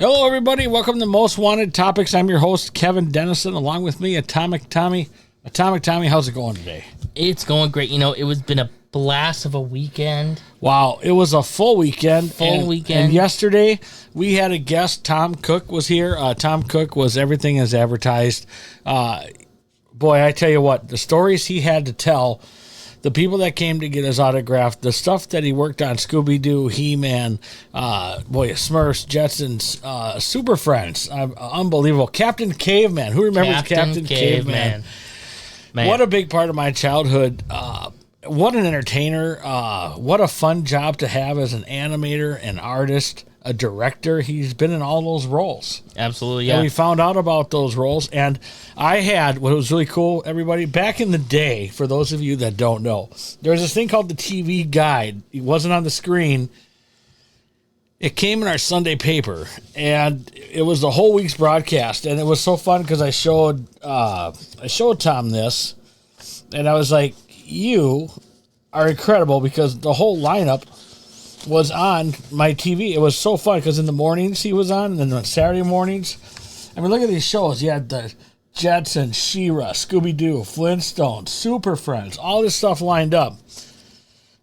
Hello, everybody. Welcome to Most Wanted Topics. I'm your host, Kevin Dennison, along with me, Atomic Tommy. Atomic Tommy, how's it going today? It's going great. You know, it was been a blast of a weekend. Wow, it was a full weekend. And yesterday, we had a guest. Tom Cook was here. Tom Cook was everything as advertised. Boy, I tell you what, the stories he had to tell, the people that came to get his autograph, the stuff that he worked on, Scooby-Doo, He-Man, Smurfs, Jetsons, Super Friends, unbelievable. Captain Caveman, who remembers Captain Caveman? Man. What a big part of my childhood. What an entertainer. What a fun job to have as an animator, an artist, a director. He's been in all those roles. Absolutely, yeah. And we found out about those roles. And I had, what was really cool, everybody, back in the day, for those of you that don't know, there was this thing called the TV Guide. It wasn't on the screen. It came in our Sunday paper, and it was the whole week's broadcast. And it was so fun because I showed Tom this, and I was like, you are incredible, because the whole lineup was on my TV. It was so fun because in the mornings he was on, and then on Saturday mornings, I mean, look at these shows. You had the Jetsons, She-Ra, Scooby-Doo, Flintstones, Super Friends, all this stuff lined up.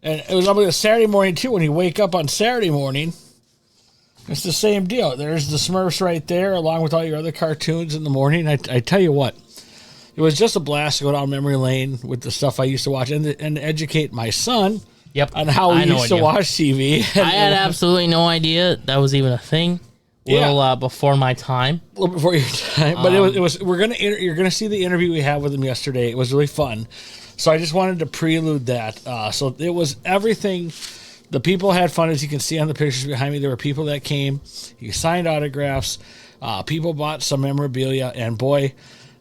And it was up on Saturday morning too. When you wake up on Saturday morning, it's the same deal. There's the Smurfs right there, along with all your other cartoons in the morning. I tell you what, it was just a blast to go down memory lane with the stuff I used to watch and educate my son on how we used to watch TV. I had absolutely no idea that was even a thing. Before my time. A little before your time, but it was. You're gonna see the interview we had with him yesterday. It was really fun. So I just wanted to prelude that. So it was everything. The people had fun, as you can see on the pictures behind me. There were people that came. He signed autographs. People bought some memorabilia, and boy,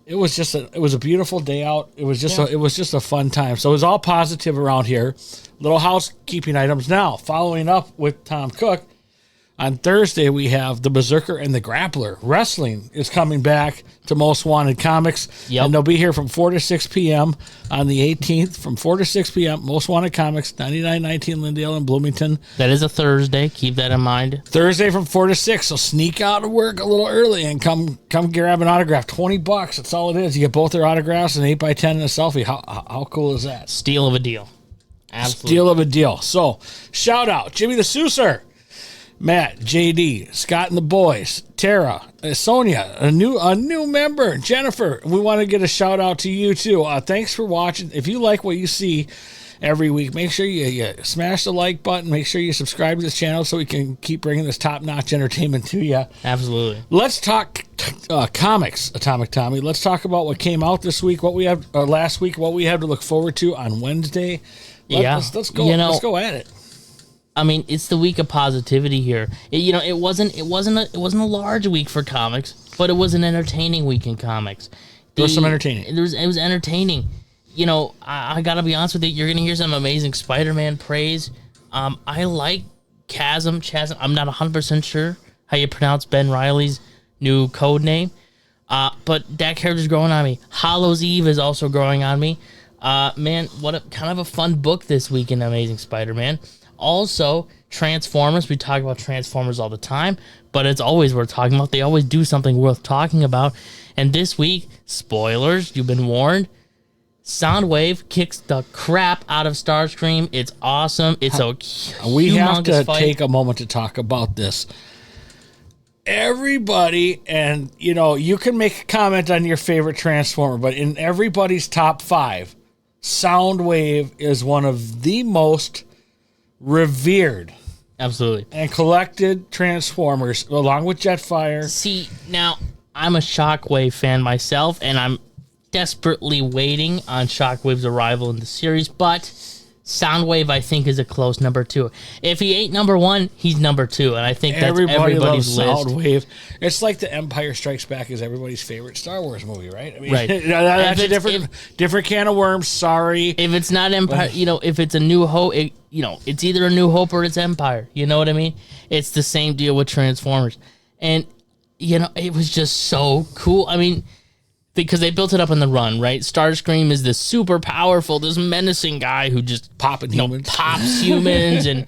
it was a beautiful day out. It was just a fun time. So it was all positive around here. Little housekeeping items. Now, following up with Tom Cook, on Thursday we have the Berzerker and The Grappler. Wrestling is coming back to Most Wanted Comics. Yep. And they'll be here from 4 to 6 p.m. on the 18th. From 4 to 6 p.m., Most Wanted Comics, 9919 Lindale in Bloomington. That is a Thursday. Keep that in mind. Thursday from 4 to 6. So sneak out of work a little early and come grab an autograph. $20. That's all it is. You get both their autographs, an 8x10 and a selfie. How cool is that? Steal of a deal. Absolutely. Steal of a deal. So, shout out Jimmy the Souser, Matt, JD, Scott and the boys, Tara, Sonia, a new member, Jennifer. We want to get a shout out to you too. Thanks for watching. If you like what you see every week, make sure you smash the like button. Make sure you subscribe to this channel so we can keep bringing this top-notch entertainment to you. Absolutely. Let's talk comics, Atomic Tommy. Let's talk about what came out this week, what we have last week, what we have to look forward to on Wednesday. Let's go. Let's go at it. I mean, it's the week of positivity here. It wasn't a large week for comics, but it was an entertaining week in comics. There was some entertaining. It was entertaining. I gotta be honest with you. You're gonna hear some amazing Spider-Man praise. I like Chasm. I'm not 100% sure how you pronounce Ben Reilly's new code name, but that character's growing on me. Hallows Eve is also growing on me. Man, what a kind of a fun book this week in Amazing Spider-Man. Also, Transformers. We talk about Transformers all the time, but it's always worth talking about. They always do something worth talking about. And this week, spoilers, you've been warned, Soundwave kicks the crap out of Starscream. It's awesome. It's a we have to fight. Take a moment to talk about this. Everybody, and you can make a comment on your favorite Transformer, but in everybody's top 5, Soundwave is one of the most revered, absolutely, and collected Transformers, along with Jetfire. See, now I'm a Shockwave fan myself, and I'm desperately waiting on Shockwave's arrival in the series, but Soundwave, I think, is a close number 2. If he ain't number 1, he's number 2, and I think that's everybody's list. Soundwave. It's like The Empire Strikes Back is everybody's favorite Star Wars movie, right? I mean, right. That's a different can of worms. Sorry. If it's not Empire, if it's a New Hope, it's either a New Hope or it's Empire. You know what I mean? It's the same deal with Transformers, and it was just so cool. I mean, because they built it up in the run, right? Starscream is this super powerful, this menacing guy who just pops humans, and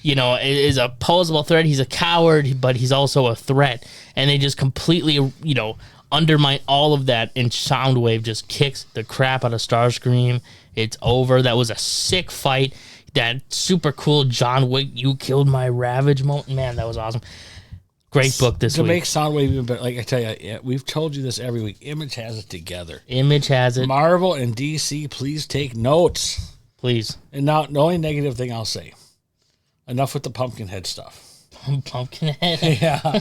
you know, is a posable threat. He's a coward, but he's also a threat. And they just completely, you know, undermine all of that. And Soundwave just kicks the crap out of Starscream. It's over. That was a sick fight. That super cool John Wick, you killed my Ravage moment. Man, that was awesome. Great book this week. To make Soundwave even better, like I tell you, yeah, we've told you this every week. Image has it together. Image has it. Marvel and DC, please take notes. Please. And now, the only negative thing I'll say, enough with the Pumpkinhead stuff. Pumpkinhead? Yeah.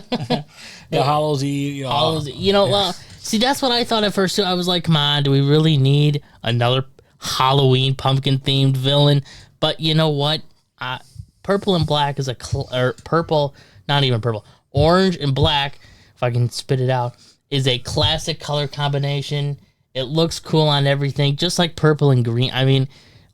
The Hallows Eve. Hallows, you know, well, see, that's what I thought at first, too. I was like, come on, do we really need another Halloween pumpkin-themed villain? But you know what? Purple and black is purple, not even purple. Orange and black, if I can spit it out, is a classic color combination. It looks cool on everything, just like purple and green. I mean,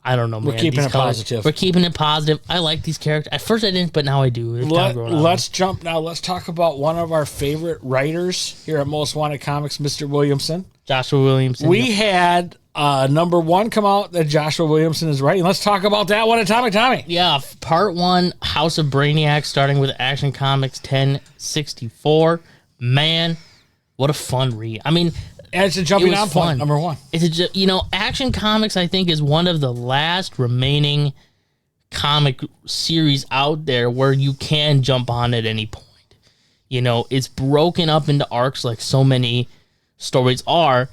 I don't know, man. We're keeping it positive. We're keeping it positive. I like these characters. At first I didn't, but now I do. Let's jump now. Let's talk about one of our favorite writers here at Most Wanted Comics, Mr. Williamson. Joshua Williamson. We had number 1 come out that Joshua Williamson is writing. Let's talk about that one, Atomic Tommy. Yeah, part 1, House of Brainiac, starting with Action Comics 1064. Man, what a fun read. I mean, and it's a jumping on point, number 1. It's you know, Action Comics, I think, is one of the last remaining comic series out there where you can jump on at any point. You know, it's broken up into arcs like so many stories are,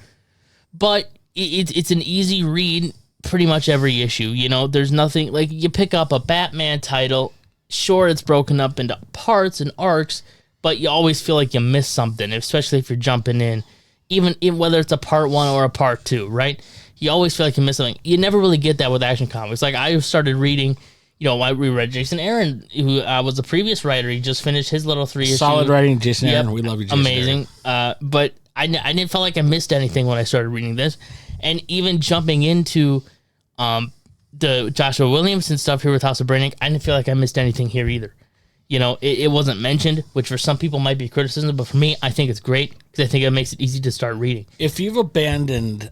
but it's an easy read pretty much every issue. You know, there's nothing, like, you pick up a Batman title, sure, it's broken up into parts and arcs, but you always feel like you missed something, especially if you're jumping in, even whether it's a part 1 or a part 2, right? You always feel like you missed something. You never really get that with Action Comics. Like, I started reading, you know, I reread Jason Aaron, who was the previous writer. He just finished his little 3-issue. Solid writing, Jason Aaron. We love you, Jason amazing. But I didn't feel like I missed anything when I started reading this. And even jumping into the Joshua Williamson stuff here with House of Brainiac, I didn't feel like I missed anything here either. You know, it wasn't mentioned, which for some people might be criticism, but for me, I think it's great because I think it makes it easy to start reading. If you've abandoned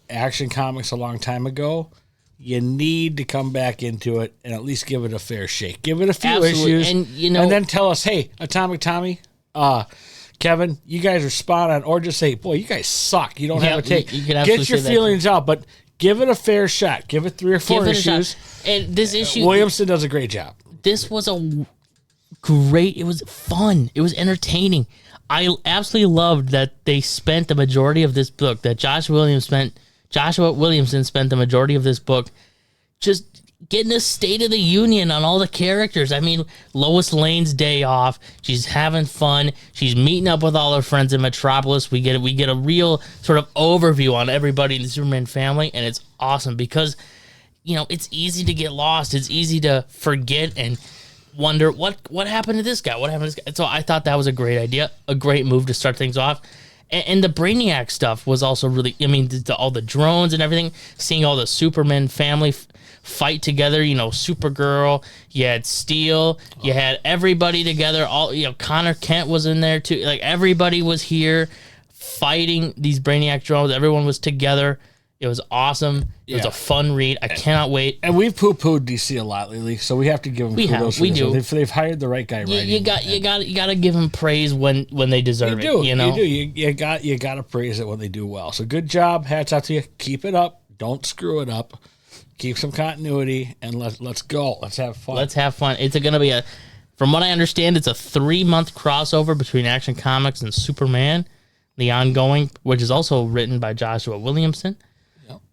Action Comics a long time ago, you need to come back into it and at least give it a fair shake. Give it a few issues, and you know, and then tell us, hey, Atomic Tommy, Kevin, you guys are spot on, or just say, boy, you guys suck. You don't have a take. You get your feelings out, but give it a fair shot. Give it 3 or 4 issues. And this issue, Williamson does a great job. This was a great. It was fun. It was entertaining. I absolutely loved that they spent the majority of this book, that Joshua Williamson spent the majority of this book just getting a State of the Union on all the characters. I mean, Lois Lane's day off. She's having fun. She's meeting up with all her friends in Metropolis. We get a real sort of overview on everybody in the Superman family, and it's awesome because, you know, it's easy to get lost. It's easy to forget and wonder what happened to this guy. What happened to this guy? So I thought that was a great idea, a great move to start things off. And the Brainiac stuff was also really, I mean, all the drones and everything, seeing all the Superman family fight together, you know, Supergirl, you had Steel, you had everybody together, all, you know, Connor Kent was in there too, like everybody was here fighting these Brainiac drones, everyone was together. It was awesome. It was a fun read. I cannot wait. And we've poo-pooed DC a lot lately, so we have to give them kudos. We do. They've hired the right guy. You got to give them praise when they deserve it. You know, you got to praise it when they do well. So good job. Hats out to you. Keep it up. Don't screw it up. Keep some continuity and let's go. Let's have fun. It's going to be from what I understand, it's a 3-month crossover between Action Comics and Superman, the ongoing, which is also written by Joshua Williamson.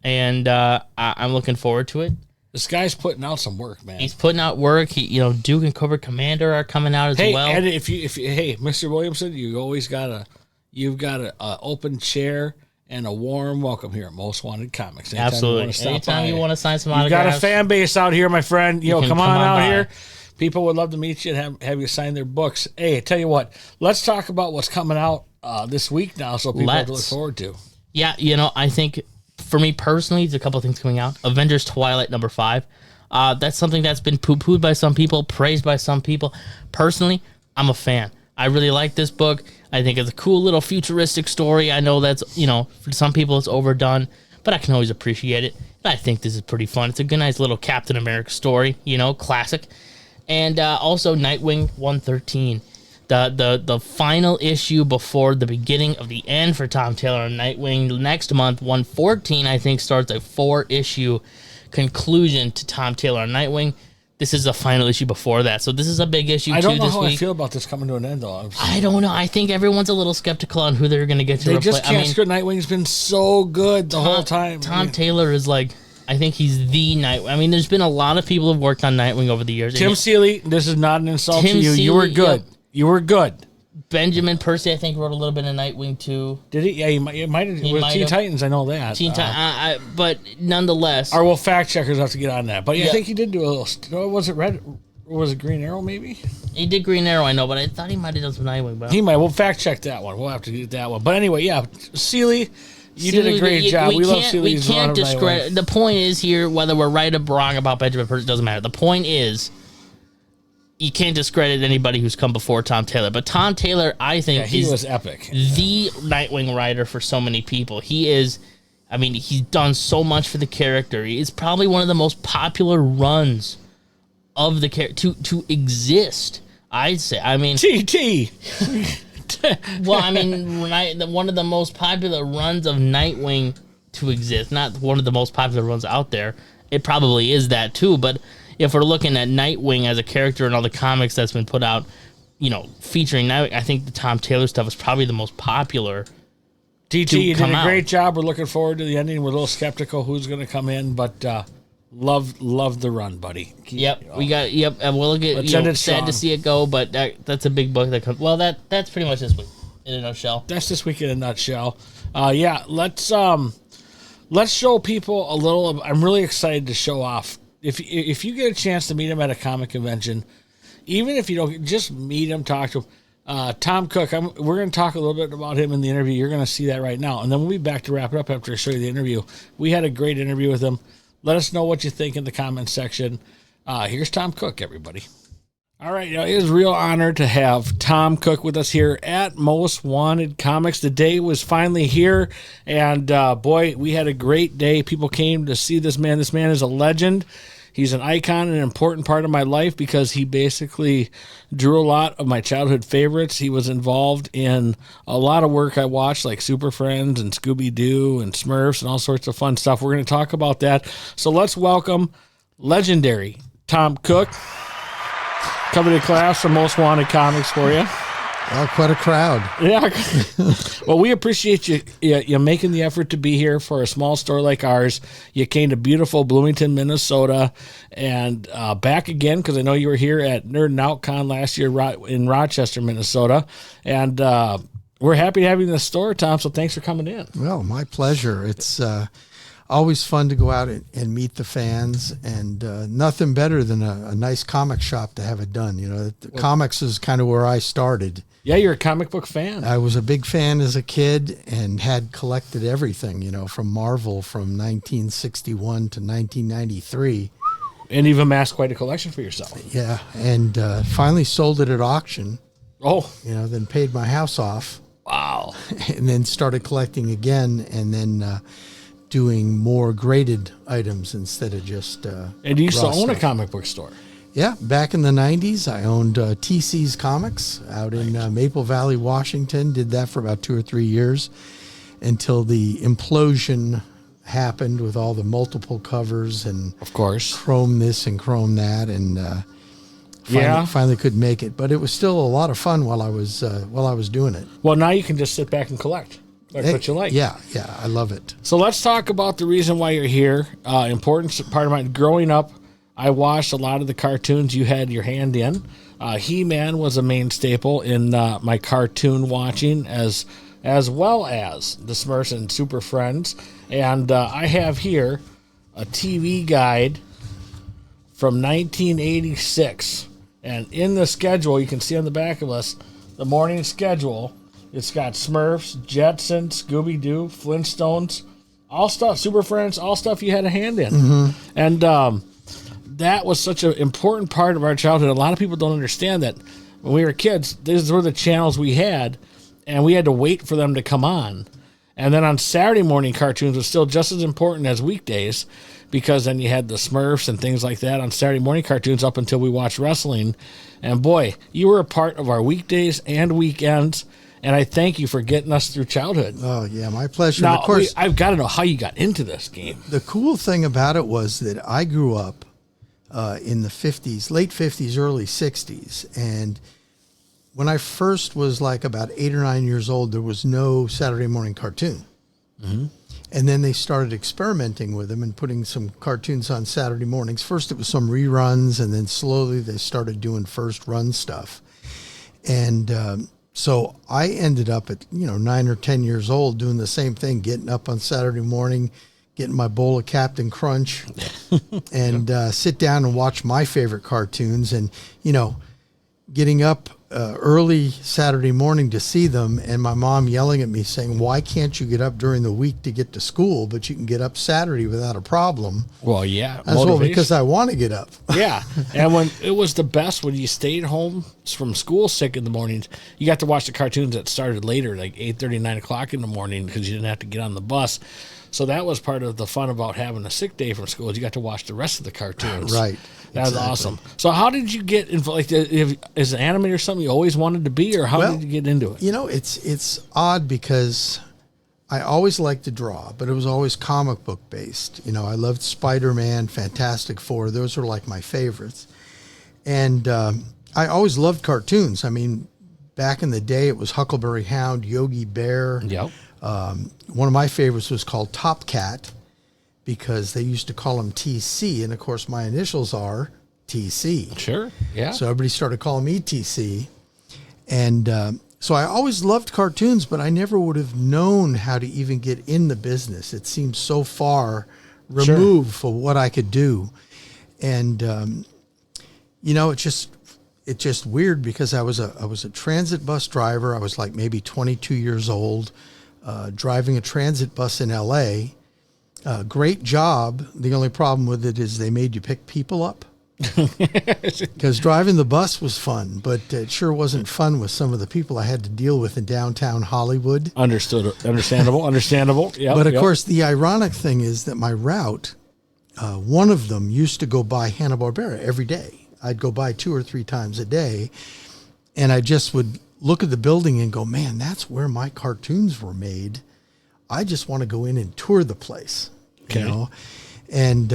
And I'm looking forward to it. This guy's putting out some work, man. He's putting out work. Duke and Cobra Commander are coming out as well. And if you, Mr. Williamson, you've got an open chair and a warm welcome here at Most Wanted Comics. Absolutely. Anytime you want to sign some autographs. You got a fan base out here, my friend. Come on out here. People would love to meet you and have you sign their books. Hey, I tell you what, let's talk about what's coming out this week now, so people have to look forward to. Yeah, I think for me personally, there's a couple of things coming out. Avengers Twilight #5. That's something that's been poo-pooed by some people, praised by some people. Personally, I'm a fan. I really like this book. I think it's a cool little futuristic story. I know that's, for some people it's overdone, but I can always appreciate it. And I think this is pretty fun. It's a good, nice little Captain America story, classic. And also Nightwing 113. The final issue before the beginning of the end for Tom Taylor on Nightwing. Next month, 114, I think, starts a 4-issue conclusion to Tom Taylor on Nightwing. This is the final issue before that. So this is a big issue, I don't know this how week. I feel about this coming to an end, though. I don't know. I think everyone's a little skeptical on who they're going to get to replace. They just can't screw. Nightwing's been so good the whole time. Tom Taylor is like, I think he's the Nightwing. I mean, there's been a lot of people who've worked on Nightwing over the years. Tim Seeley, this is not an insult Tim to you. Seeley, You were good. yep. You were good. Benjamin Percy, I think, wrote a little bit of Nightwing too. Did he? Yeah, he might have. With Teen Titans, I know that. But nonetheless. Or will fact checkers have to get on that. But yeah, Yeah. I think he did do a little. Was it Red? Or was it Green Arrow, maybe? He did Green Arrow, I know, but I thought he might have done some Nightwing. But He might. We'll fact check that one. We'll have to get that one. But anyway, yeah, Seeley, you did a great job. We love Seeley. We can't discredit. The point is here, whether we're right or wrong about Benjamin Percy, doesn't matter. The point is, you can't discredit anybody who's come before Tom Taylor. But Tom Taylor, I think, he was epic. The Nightwing writer for so many people. He is. I mean, he's done so much for the character. He's probably one of the most popular runs of the character to exist. I'd say. I mean, TT. well, I mean, one of the most popular runs of Nightwing to exist. Not one of the most popular runs out there. It probably is that too. But if we're looking at Nightwing as a character in all the comics that's been put out, featuring Nightwing, I think the Tom Taylor stuff is probably the most popular. TT, you did a great job. We're looking forward to the ending. We're a little skeptical who's going to come in, but love the run, buddy. We got. We'll get. Sad strong. to see it go, but that's a big book that comes. Well, that's pretty much this week in a nutshell. That's this week in a nutshell. Let's show people a little. I'm really excited to show off. If you get a chance to meet him at a comic convention, even if you don't, just meet him, talk to him. Tom Cook, we're going to talk a little bit about him in the interview. You're going to see that right now. And then we'll be back to wrap it up after I show you the interview. We had a great interview with him. Let us know what you think in the comments section. Here's Tom Cook, everybody. All right, it was a real honor to have Tom Cook with us here at Most Wanted Comics. The day was finally here, and boy, we had a great day. People came to see this man. This man is a legend. He's an icon and an important part of my life because he basically drew a lot of my childhood favorites. He was involved in a lot of work I watched, like Super Friends and Scooby-Doo and Smurfs and all sorts of fun stuff. We're going to talk about that. So let's welcome legendary Tom Cook. Coming to class from Most Wanted Comics for you. Well, quite a crowd. Yeah. Well, we appreciate you making the effort to be here for a small store like ours. You came to beautiful Bloomington, Minnesota, and back again because I know you were here at Nerd and Out Con last year in Rochester, Minnesota. And we're happy to have you in the store, Tom, so thanks for coming in. Well, my pleasure. It's always fun to go out and meet the fans, and nothing better than a nice comic shop to have it done. Comics is kind of where I started. Yeah, you're a comic book fan. I was a big fan as a kid and had collected everything, from Marvel from 1961 to 1993. And you've amassed quite a collection for yourself. Yeah, and finally sold it at auction. Oh. Then paid my house off. Wow. And then started collecting again, and then doing more graded items instead of just And you used to own a comic book store. Yeah, back in the 90s, I owned TC's Comics out in Maple Valley, Washington. Did that for about 2 or 3 years until the implosion happened with all the multiple covers and, of course, Chrome this and Chrome that, and finally couldn't make it. But it was still a lot of fun while I was doing it. Well, now you can just sit back and collect. That's what you like. Yeah, I love it. So let's talk about the reason why you're here. Important part of my growing up, I watched a lot of the cartoons you had your hand in. He-Man was a main staple in my cartoon watching, as well as the Smurfs and Super Friends. And I have here a TV guide from 1986. And in the schedule, you can see on the back of us, the morning schedule, it's got Smurfs, Jetsons, Scooby-Doo, Flintstones, all stuff, Super Friends, all stuff you had a hand in. Mm-hmm. And that was such an important part of our childhood. A lot of people don't understand that when we were kids, these were the channels we had, and we had to wait for them to come on. And then on Saturday morning, cartoons was still just as important as weekdays, because then you had the Smurfs and things like that on Saturday morning cartoons up until we watched wrestling. And boy, you were a part of our weekdays and weekends, and I thank you for getting us through childhood. Oh, yeah, my pleasure. Now, of course, I've got to know how you got into this game. the cool thing about it was that I grew up in the 50s, late 50s, early 60s. And when I first was like about 8 or 9 years old, there was no Saturday morning cartoon. Mm-hmm. And then they started experimenting with them and putting some cartoons on Saturday mornings. First, it was some reruns, and then slowly they started doing first run stuff. And so I ended up at 9 or 10 years old doing the same thing, getting up on Saturday morning, getting my bowl of Captain Crunch, and sit down and watch my favorite cartoons. And getting up early Saturday morning to see them, and my mom yelling at me saying, "Why can't you get up during the week to get to school, but you can get up Saturday without a problem?" Well, yeah. As well, because I want to get up. Yeah. And when it was the best, when you stayed home from school sick in the mornings, you got to watch the cartoons that started later, like 8:30, 9 o'clock in the morning, because you didn't have to get on the bus. So that was part of the fun about having a sick day from school, is you got to watch the rest of the cartoons. Right. That was awesome. So how did you get involved? Like, is an animator something you always wanted to be, or how did you get into it? It's odd because I always liked to draw, but it was always comic book based. I loved Spider-Man, Fantastic Four. Those are like my favorites. And I always loved cartoons. I mean, back in the day, it was Huckleberry Hound, Yogi Bear. Yep. One of my favorites was called Top Cat, because they used to call him TC, and of course my initials are TC. Sure, yeah. So everybody started calling me TC. And so I always loved cartoons, but I never would have known how to even get in the business. It seemed so far removed from what I could do. And, it's just weird, because I was a transit bus driver. I was like maybe 22 years old, driving a transit bus in L.A., great job. The only problem with it is they made you pick people up, because driving the bus was fun, but it sure wasn't fun with some of the people I had to deal with in downtown Hollywood. Understandable. Yep, But of course, the ironic thing is that my route, one of them used to go by Hanna-Barbera every day. I'd go by 2 or 3 times a day, and I just would look at the building and go, "Man, that's where my cartoons were made. I just want to go in and tour the place." Okay. And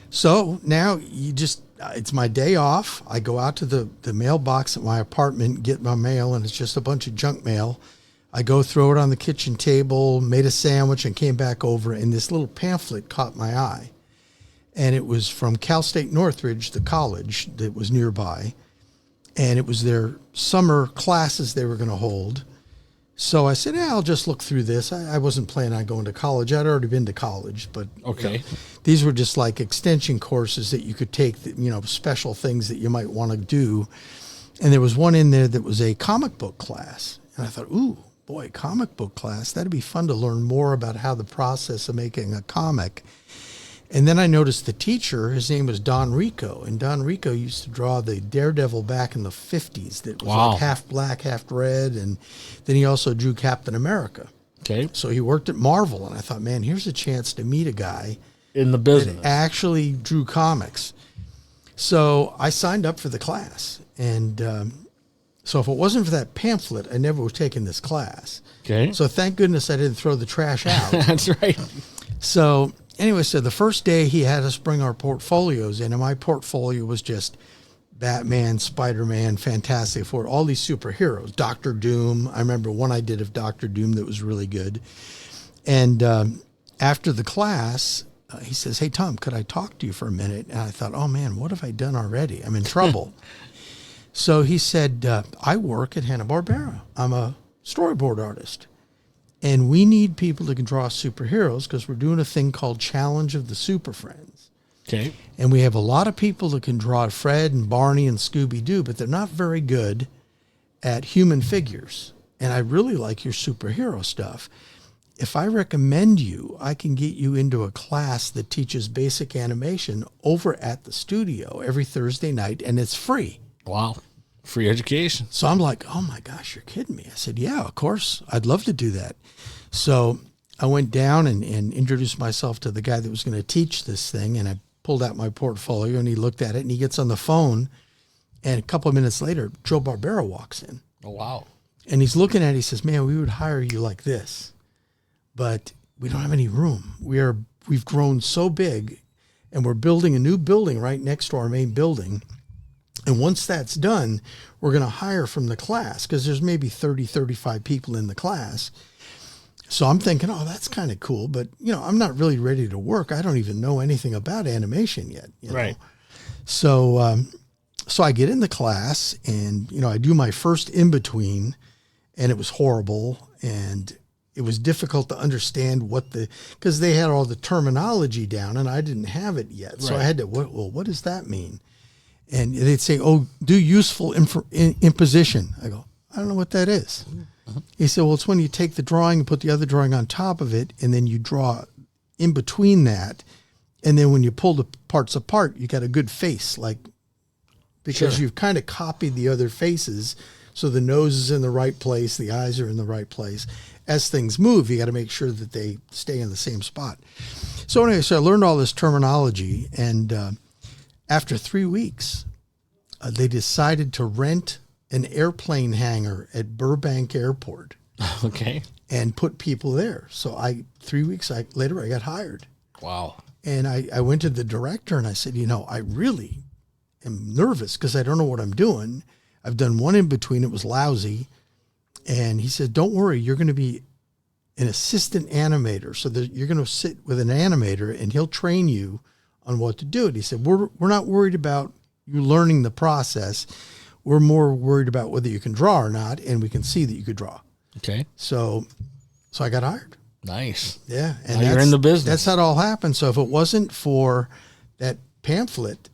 so now it's my day off. I go out to the mailbox at my apartment, get my mail, and it's just a bunch of junk mail. I go throw it on the kitchen table, made a sandwich, and came back over, and this little pamphlet caught my eye. And it was from Cal State Northridge, the college that was nearby. And it was their summer classes they were going to hold. So I said, I'll just look through this. I wasn't planning on going to college. I'd already been to college, but okay. These were just like extension courses that you could take, special things that you might want to do. And there was one in there that was a comic book class. And I thought, ooh, boy, comic book class. That'd be fun to learn more about how the process of making a comic. And then I noticed the teacher, his name was Don Rico, and Don Rico used to draw the Daredevil back in the 50s that was like half black, half red, and then he also drew Captain America. Okay. So he worked at Marvel, and I thought, man, here's a chance to meet a guy in the business that actually drew comics. So I signed up for the class, and so if it wasn't for that pamphlet, I never would have taken this class. Okay. So thank goodness I didn't throw the trash out. That's right. So anyway, so the first day he had us bring our portfolios in, and my portfolio was just Batman, Spider-Man, Fantastic Four, all these superheroes. Dr. Doom. I remember one I did of Dr. Doom that was really good. And after the class, he says, "Hey, Tom, could I talk to you for a minute?" And I thought, oh, man, what have I done already? I'm in trouble. So he said, "I work at Hanna-Barbera. I'm a storyboard artist. And we need people that can draw superheroes because we're doing a thing called Challenge of the Super Friends." Okay. And we have a lot of people that can draw Fred and Barney and Scooby-Doo, but they're not very good at human figures. And I really like your superhero stuff. If I recommend you, I can get you into a class that teaches basic animation over at the studio every Thursday night, and it's free. Wow. Free education. So I'm like, oh my gosh, you're kidding me. I said, yeah, of course. I'd love to do that. So I went down and introduced myself to the guy that was going to teach this thing, and I pulled out my portfolio, and he looked at it, and he gets on the phone, and a couple of minutes later, Joe Barbera walks in. Oh, wow. And he's looking at it, he says, man, we would hire you like this, but we don't have any room. We've grown so big, and we're building a new building right next to our main building. And once that's done, we're going to hire from the class, because there's maybe 30, 35 people in the class. So I'm thinking, oh, that's kind of cool. But, I'm not really ready to work. I don't even know anything about animation yet. Right. So so I get in the class, and, I do my first in-between, and it was horrible. And it was difficult to understand because they had all the terminology down, and I didn't have it yet. So I had to, what does that mean? And they'd say, oh, do useful imposition. I go, I don't know what that is. He said, well, it's when you take the drawing and put the other drawing on top of it, and then you draw in between that. And then when you pull the parts apart, you got a good face, because you've kind of copied the other faces. So the nose is in the right place, the eyes are in the right place. As things move, you got to make sure that they stay in the same spot. So anyway, I learned all this terminology, and after 3 weeks, they decided to rent an airplane hangar at Burbank Airport. Okay. And put people there. So 3 weeks later, I got hired. Wow. And I went to the director and I said, I really am nervous because I don't know what I'm doing. I've done one in between. It was lousy. And he said, don't worry, you're going to be an assistant animator. So that you're going to sit with an animator and he'll train you on what to do. And he said, we're not worried about you learning the process. We're more worried about whether you can draw or not, and we can see that you could draw. Okay. So I got hired. Nice. Yeah. And now you're in the business. That's how it all happened. So if it wasn't for that pamphlet,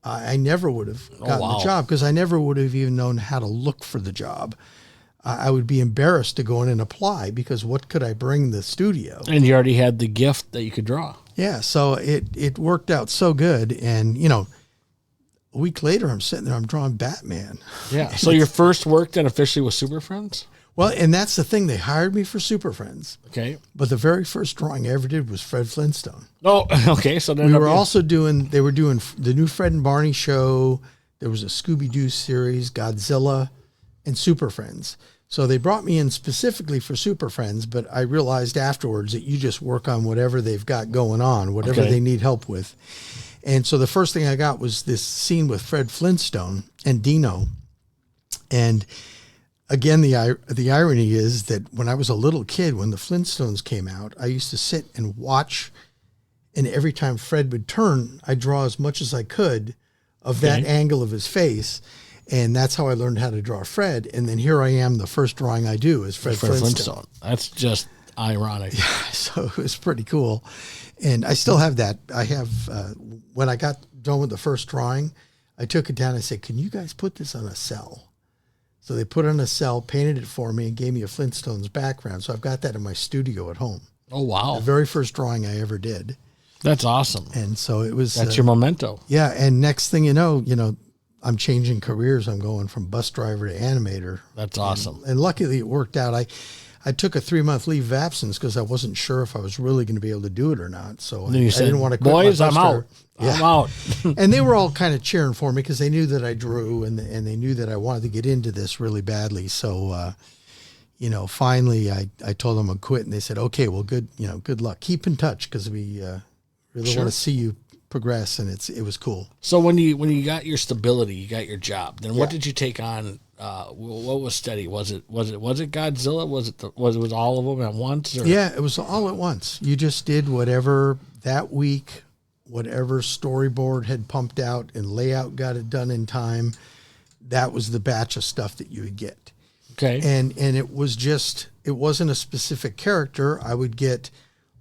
I never would have gotten the job, because I never would have even known how to look for the job. I would be embarrassed to go in and apply, because what could I bring the studio? And you already had the gift that you could draw. Yeah. So it worked out so good. And, a week later, I'm sitting there, I'm drawing Batman. Yeah. So your first work then officially was Super Friends? Well, and that's the thing. They hired me for Super Friends. Okay. But the very first drawing I ever did was Fred Flintstone. Oh, okay. So then they were doing the new Fred and Barney show. There was a Scooby-Doo series, Godzilla, and Super Friends. So they brought me in specifically for Super Friends, but I realized afterwards that you just work on whatever they've got going on, whatever they need help with. And so the first thing I got was this scene with Fred Flintstone and Dino. And again, the irony is that when I was a little kid, when the Flintstones came out, I used to sit and watch, and every time Fred would turn, I'd draw as much as I could of that angle of his face. And that's how I learned how to draw Fred. And then here I am, the first drawing I do is Fred Flintstone. That's just ironic. Yeah, so it was pretty cool. And I still have that. I have, when I got done with the first drawing, I took it down and said, can you guys put this on a cell? So they put it on a cell, painted it for me, and gave me a Flintstones background. So I've got that in my studio at home. Oh, wow. The very first drawing I ever did. That's awesome. And so it was. That's your memento. Yeah. And next thing you know, I'm changing careers. I'm going from bus driver to animator. That's awesome. And luckily it worked out. I took a 3-month leave of absence because I wasn't sure if I was really going to be able to do it or not. So I didn't want to quit. Boys, my I'm bus out. driver. Yeah. I'm out. And they were all kind of cheering for me because they knew that I drew and they knew that I wanted to get into this really badly. So, finally I told them I'd quit, and they said, okay, well, good luck. Keep in touch because we really want to see you progress, and it was cool. So when you got your stability, you got your job. Then what did you take on? What was steady? Was it Godzilla? Was it all of them at once? Or? Yeah, it was all at once. You just did whatever that week, whatever storyboard had pumped out and layout got it done in time. That was the batch of stuff that you would get. Okay. And it wasn't a specific character. I would get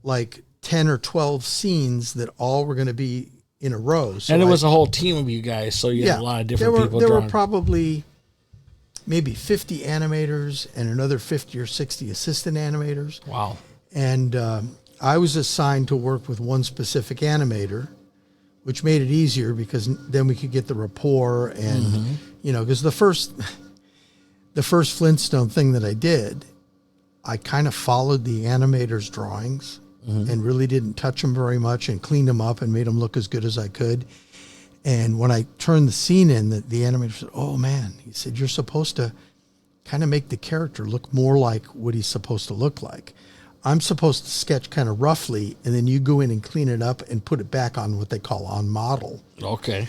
like 10 or 12 scenes that all were going to be in a row. So and it was a whole team of you guys, so you had a lot of different people There drawing. were probably maybe 50 animators and another 50 or 60 assistant animators. Wow. And I was assigned to work with one specific animator, which made it easier because then we could get the rapport and, because the first Flintstone thing that I did, I kind of followed the animator's drawings and really didn't touch them very much and cleaned them up and made them look as good as I could. And when I turned the scene in, the animator said, "Oh man," he said, "you're supposed to kind of make the character look more like what he's supposed to look like. I'm supposed to sketch kind of roughly, and then you go in and clean it up and put it back on what they call on model." Okay.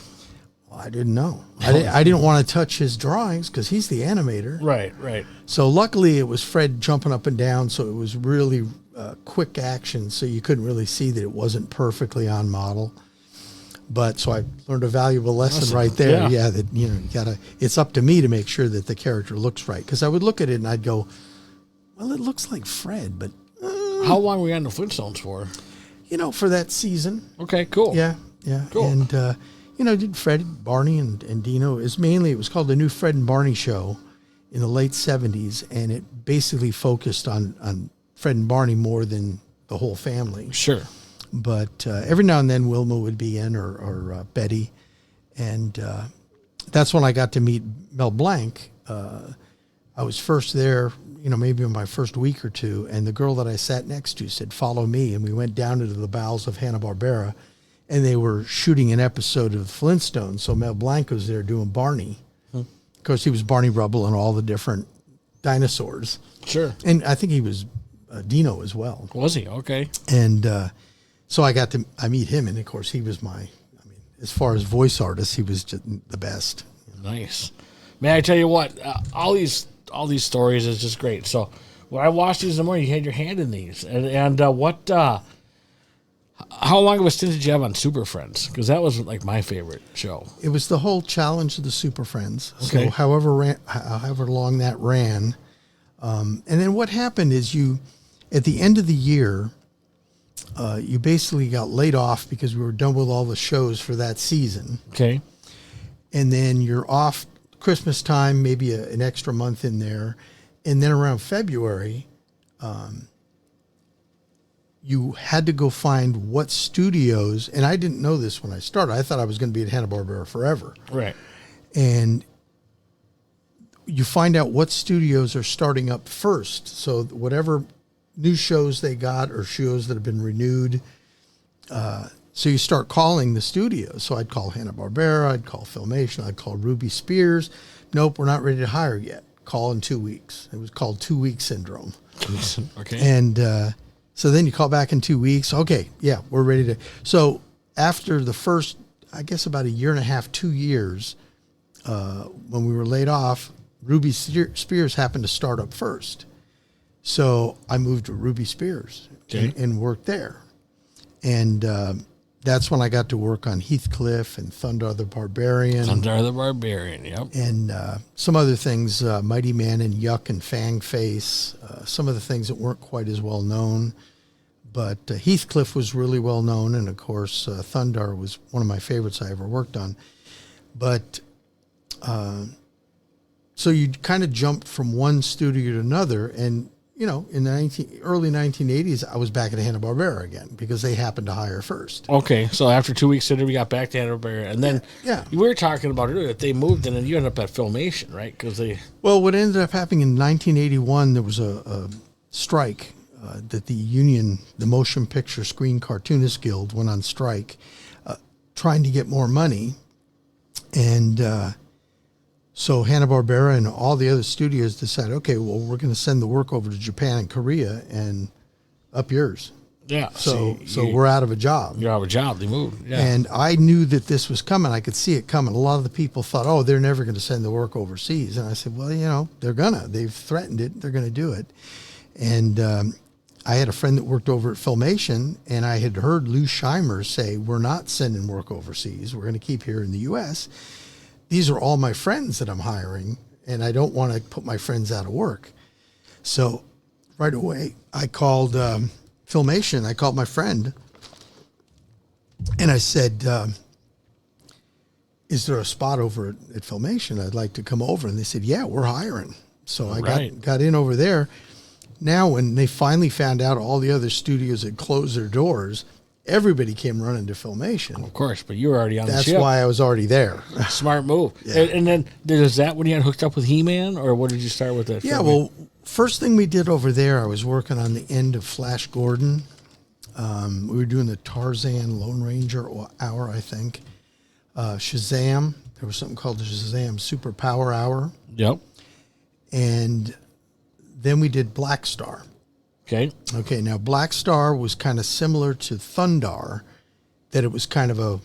Well, I didn't know. I didn't want to touch his drawings because he's the animator. Right. So luckily it was Fred jumping up and down, so it was really quick action, so you couldn't really see that it wasn't perfectly on model. But so I learned a valuable lesson right there. Yeah, that you gotta. It's up to me to make sure that the character looks right. Because I would look at it and I'd go, "Well, it looks like Fred, but." How long were you on the Flintstones for? For that season. Okay, cool. Yeah. Cool. And did Fred, Barney, and Dino. It was called the New Fred and Barney Show in the late 70s, and it basically focused on Fred and Barney more than the whole family. Sure. But every now and then Wilma would be in, or Betty, and that's when I got to meet Mel Blanc. I was first there, maybe in my first week or two, and the girl that I sat next to said, "Follow me," and we went down into the bowels of Hanna-Barbera, and they were shooting an episode of Flintstones, so Mel Blanc was there doing Barney. Of course, he was Barney Rubble and all the different dinosaurs. Sure. And I think he was Dino as well. Was he? Okay. And so I meet him, and of course he was as far as voice artist, he was just the best. Nice. Man, I tell you what, all these stories is just great. So when I watched these in the morning, you had your hand in these. And how long of a stint did you have on Super Friends? Because that was like my favorite show. It was the whole challenge of the Super Friends. Okay. So however long that ran. And then what happened is at the end of the year, you basically got laid off because we were done with all the shows for that season. Okay. And then you're off Christmas time, maybe an extra month in there. And then around February, you had to go find what studios, and I didn't know this when I started. I thought I was going to be at Hanna-Barbera forever. Right. And you find out what studios are starting up first. So whatever new shows they got or shows that have been renewed, so you start calling the studios. So I'd call Hanna-Barbera, I'd call Filmation, I'd call Ruby Spears. Nope, we're not ready to hire yet. Call in 2 weeks. It was called 2-week syndrome. Okay. And so then you call back in 2 weeks. Okay, yeah, we're ready to. So after the first, I guess about a year and a half, 2 years, when we were laid off, Ruby Spears happened to start up first. So I moved to Ruby Spears and worked there. And that's when I got to work on Heathcliff and Thunder the Barbarian. Yep. And some other things, Mighty Man and Yuck and Fang Face, some of the things that weren't quite as well known. But Heathcliff was really well known, and of course Thundar was one of my favorites I ever worked on. But so you kind of jumped from one studio to another, and in the early 1980s, I was back at Hanna-Barbera again because they happened to hire first. Okay, so after 2 weeks later, we got back to Hanna-Barbera, and then we were talking about earlier that they moved, and then you ended up at Filmation, right? Well, what ended up happening in 1981, there was a strike that the union, the Motion Picture Screen Cartoonists Guild, went on strike, trying to get more money, and so Hanna-Barbera and all the other studios decided, okay, well, we're going to send the work over to Japan and Korea and up yours. Yeah. So we're out of a job. You're out of a job. They moved. Yeah. And I knew that this was coming. I could see it coming. A lot of the people thought, oh, they're never going to send the work overseas. And I said, well, they're going to. They've threatened it. They're going to do it. And I had a friend that worked over at Filmation, and I had heard Lou Scheimer say, we're not sending work overseas. We're going to keep here in the U.S. These are all my friends that I'm hiring, and I don't want to put my friends out of work. So right away, I called Filmation. I called my friend, and I said, is there a spot over at Filmation? I'd like to come over. And they said, yeah, we're hiring. So I got in over there. Now, when they finally found out all the other studios had closed their doors, everybody came running to Filmation. Of course, but you were already on the ship. That's why I was already there. Smart move. Yeah. And then, is that when you got hooked up with He-Man, or what did you start with that? Yeah, well, first thing we did over there, I was working on the end of Flash Gordon. We were doing the Tarzan Lone Ranger hour, I think. Shazam. There was something called the Shazam Super Power Hour. Yep. And then we did Black Star. Okay. Okay, now Black Star was kind of similar to Thundar, that it was kind of a,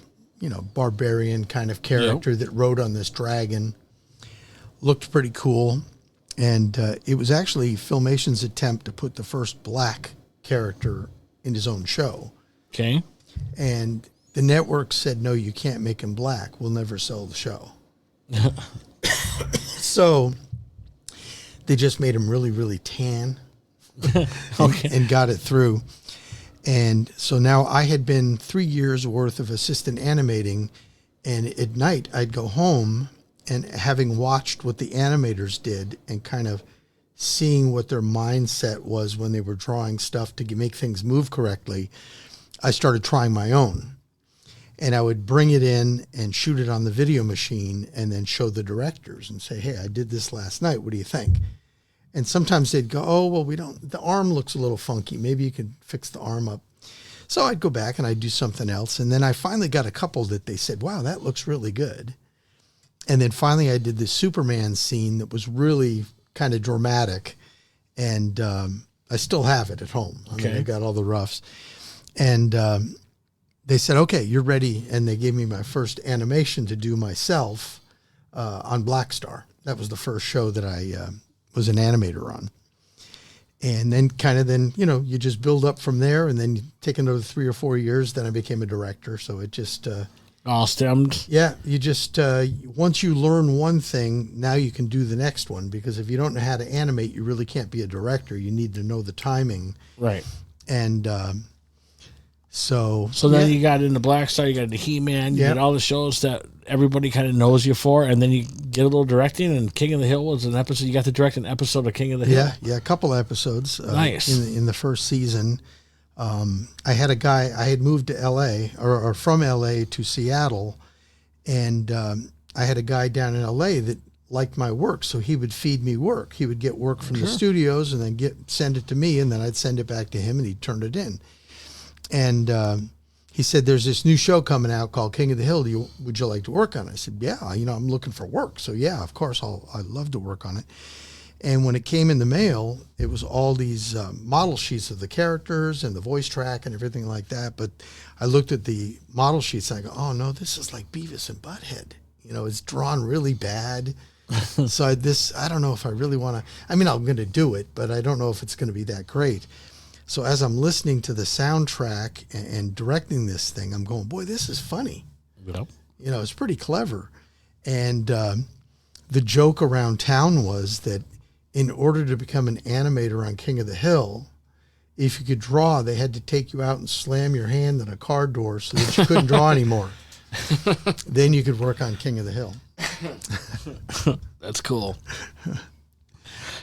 barbarian kind of character that rode on this dragon. Looked pretty cool. And it was actually Filmation's attempt to put the first black character in his own show. Okay. And the network said, no, you can't make him black. We'll never sell the show. So they just made him really, really tan and got it through. And so now I had been 3 years worth of assistant animating. And at night I'd go home, and having watched what the animators did and kind of seeing what their mindset was when they were drawing stuff to make things move correctly, I started trying my own. And I would bring it in and shoot it on the video machine and then show the directors and say, hey, I did this last night. What do you think? And sometimes they'd go, oh, well, the arm looks a little funky. Maybe you could fix the arm up. So I'd go back and I'd do something else. And then I finally got a couple that they said, wow, that looks really good. And then finally I did this Superman scene that was really kind of dramatic. And I still have it at home. I mean, I got all the roughs. And they said, okay, you're ready. And they gave me my first animation to do myself on Black Star. That was the first show that I was an animator on. And then you just build up from there. And then you take another 3 or 4 years. Then I became a director. So it just... all stemmed. Yeah, you just, once you learn one thing, now you can do the next one. Because if you don't know how to animate, you really can't be a director. You need to know the timing. Right. And so then you got into Black Star, you got into He-Man, you got all the shows that everybody kind of knows you for, and then you get a little directing, and King of the Hill was an episode. You got to direct an episode of King of the Hill. Yeah, a couple episodes. Nice. In the first season. I had a guy, I had moved to L.A., or from L.A. to Seattle, and I had a guy down in L.A. that liked my work, so he would feed me work. He would get work from the studios and then send it to me, and then I'd send it back to him, and he'd turn it in. And he said, there's this new show coming out called King of the Hill. Would you like to work on it? I said, yeah, I'm looking for work. So yeah, of course, I'd love to work on it. And when it came in the mail, it was all these model sheets of the characters and the voice track and everything like that. But I looked at the model sheets and I go, oh no, this is like Beavis and Butthead. It's drawn really bad. So I don't know if I really want to, I'm going to do it, but I don't know if it's going to be that great. So as I'm listening to the soundtrack and directing this thing, I'm going, boy, this is funny. Yep. It's pretty clever. And the joke around town was that in order to become an animator on King of the Hill, if you could draw, they had to take you out and slam your hand in a car door so that you couldn't draw anymore. Then you could work on King of the Hill. That's cool.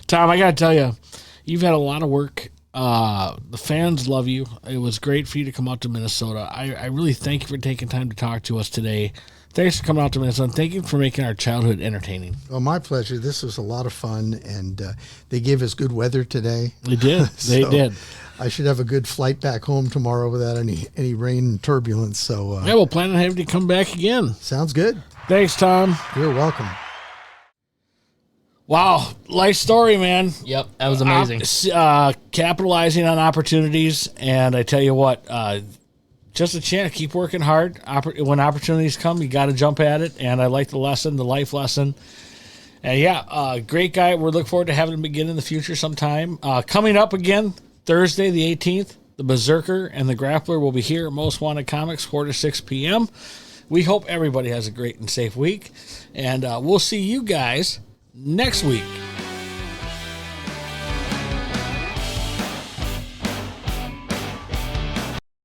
Tom, I got to tell you, you've had a lot of work. The fans love you. It was great for you to come out to Minnesota. I really thank you for taking time to talk to us today. Thanks for coming out to Minnesota. Thank you for making our childhood entertaining. Well, my pleasure. This was a lot of fun, and they gave us good weather today. They did. They did. I should have a good flight back home tomorrow without any rain and turbulence. So yeah, we'll plan on having you come back again. Sounds good. Thanks, Tom. You're welcome. Wow, life story, man. Yep, that was amazing. Capitalizing on opportunities, and I tell you what, just a chance. Keep working hard. When opportunities come, you got to jump at it. And I like the life lesson. And yeah, great guy. We're looking forward to having him again in the future sometime. Coming up again Thursday, the 18th, the Berzerker and The Grappler will be here at Most Wanted Comics, 4 to 6 p.m. We hope everybody has a great and safe week, and we'll see you guys next week.